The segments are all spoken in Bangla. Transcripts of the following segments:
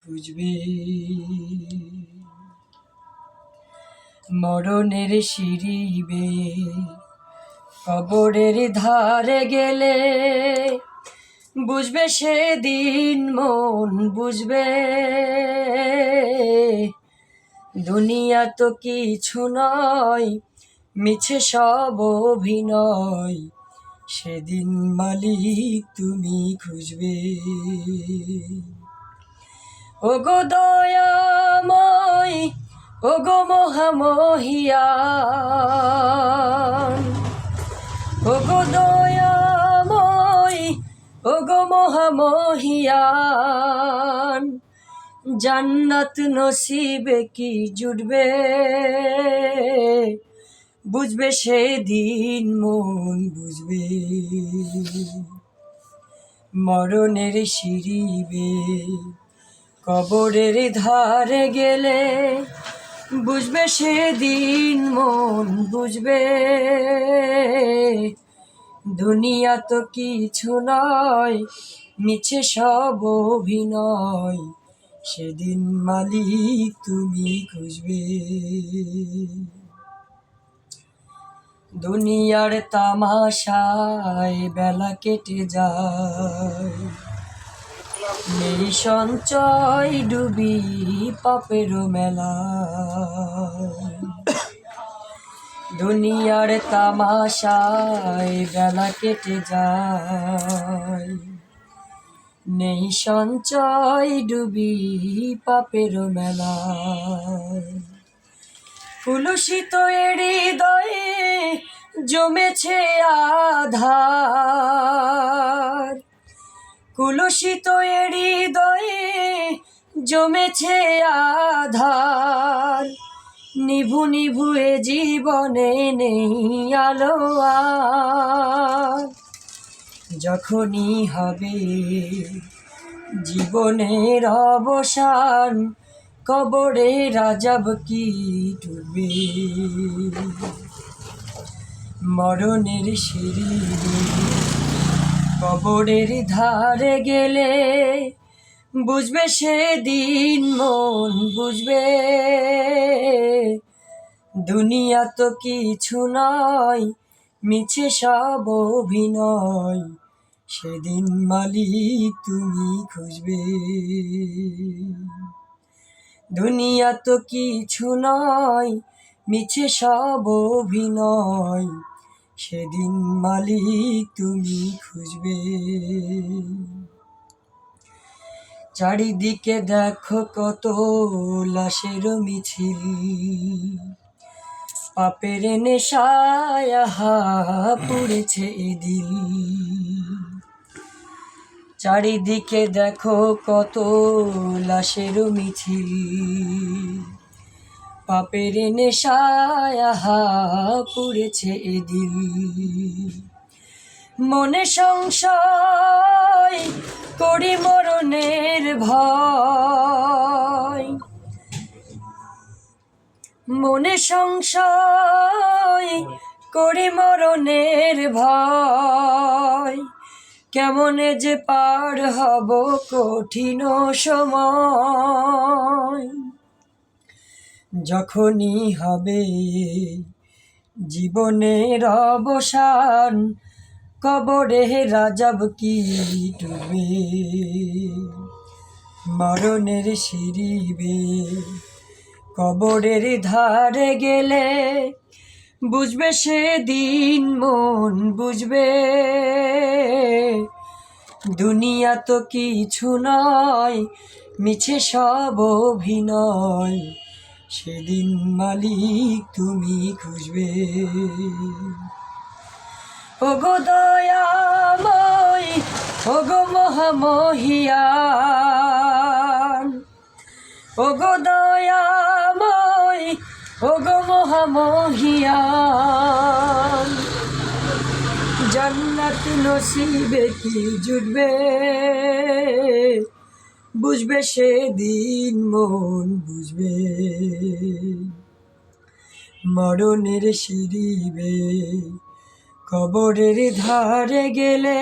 বুঝবে। মরণের সিঁড়ি বেয়ে কবরের ধারে গেলে বুঝবে সেদিন মন বুঝবে। দুনিয়া তো কিছু নয়, মিছে সব অভিনয়, সেদিন মালিক তুমি খুঁজবে। ওগো দয়াময়, ওগো মহামহিয়ান, ওগো দয়াময়, ওগো মহামহিয়ান, জান্নাত নসিবে কি জুটবে, বুঝবে সেদিন মন বুঝবে। মরণের সিঁড়ি বেয়ে কবরের ধারে গেলে বুঝবে সেদিন মন বুঝবে। দুনিয়া তো কিছু নয়, মিছে সব অভিনয়, সেদিন মালিক তুমি খুঁজবে। দুনিয়ার তামাশায় বেলা কেটে যায়, নেই সঞ্চয় ডুবি পাপের মেলায়। দুনিয়ার তামাশায় বেলা কেটে যায়, নেই সঞ্চয় ডুবি পাপের মেলায়। কুলুষিত হৃদয়ে জমেছে আধার, কুলুষিত হৃদয়ে জমেছে আধার, নিভু নিভু এ জীবনে নেই আলো আর। যখনই হবে জীবনের অবসান, কবরে রাজাব কি ডুববে। মরণের সিঁড়ি কবরের ধারে গেলে বুঝবে সেদিন মন বুঝবে। দুনিয়া তো কিছু নয়, মিছে সব অভিনয়, সেদিন মালিক তুমি খুঁজবে। দুনিয়া তো কিছু নয়, মিছে সব অভিনয়, সেদিন মালিক তুমি খুঁজবে। চারিদিকে দেখো কত লাশের মিছিল, পাপের নেশায় আহা পুড়েছে এ দিল। চারিদিকে দেখো কত লাশের মিছিল, পাপের নেশায় আহা পুড়েছে এ দিল। মনে সংশয় করি মরণের ভয়, মনে সংশয় করি মরণের ভয়, কেমনে যে পার হব কঠিন সময়। যখনই হবে জীবনের অবসান, কবরে রাজাব কি ডুবে। মরণের সিঁড়ি বেয়ে কবরের ধারে গেলে বুঝবে সেদিন মন বুঝবে। দুনিয়া তো কিছু নয়, মিছে সব অভিনয়, সেদিন মালিক তুমি খুঁজবে। ওগো দয়াময়, ওগো মহামহিয়ান, ওগো দয়াময়, ওগো মহামহিয়ান, জান্নাত নসিবে কি জুটবে, বুঝবে সেদিন মন বুঝবে। মরণের সিঁড়ি বেয়ে কবরের ধারে গেলে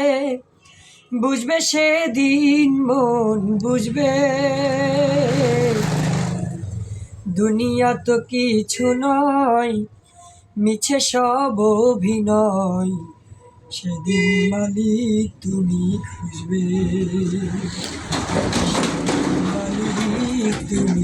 বুঝবে সেদিন মন বুঝবে। দুনিয়া তো কিছু নয়, মিছে সব অভিনয়, সেদিন মালিক তুমি খুঁজবে, সেদিন মালিক তুমি